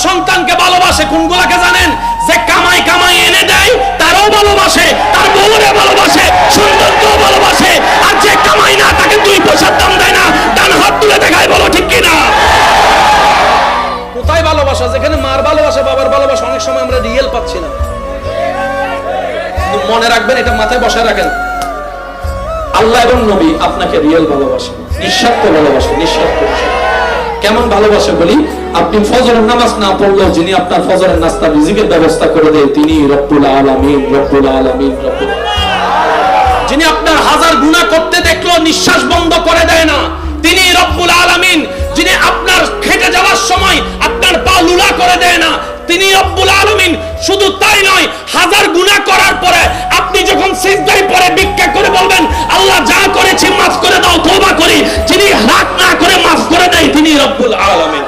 সন্তানকে ভালোবাসে কোনগুলাকে জানেন? যে কামাই কামাই এনে দেয় তারও ভালোবাসে, তার বউরে ভালোবাসে, সন্তানকেও ভালোবাসে। আর যে কামাই না তাকে 2 পয়সার দাম দেয় না, ডান হাত তুলে দেখায়, বলো ঠিক কিনা? কোথায় ভালোবাসা? যেখানে মার ভালোবাসা, বাবার ভালোবাসা অনেক সময় আমরা রিয়েল পাচ্ছি না। মনে রাখবেন, এটা মাথায় বসায় রাখেন, আল্লাহ এবং নবী আপনাকে রিয়েল ভালোবাসেন, নিঃস্বার্থ ভালোবাসেন, নিঃস্বার্থ। কেমন ভালোবাসে বলি? আপনি ফজরের নামাজ না পড়লেও যিনি আপনার ফজরের নাস্তা রিজিকের ব্যবস্থা করে দেয় তিনি রব্বুল আলামিন, রব্বুল আলামিন, রব্বুল আলামিন। যিনি আপনার হাজার গুনাহ করতে দেখলো নিঃশ্বাস বন্ধ করে দেয় না তিনি রব্বুল আলামিন। যিনি আপনার খেটে যাওয়ার সময় আপনার পা লুলা করে দেয় না তিনি রব্বুল আলামিন। শুধু তাই নয়, হাজার গুনাহ করার পরে আপনি যখন সিজদায় পড়ে ভিক্ষা করে বলবেন আল্লাহ যা করেছি মাফ করে দাও, তওবা করি, যিনি রাগ না করে মাফ করে দেয় তিনি রব্বুল আলামিন।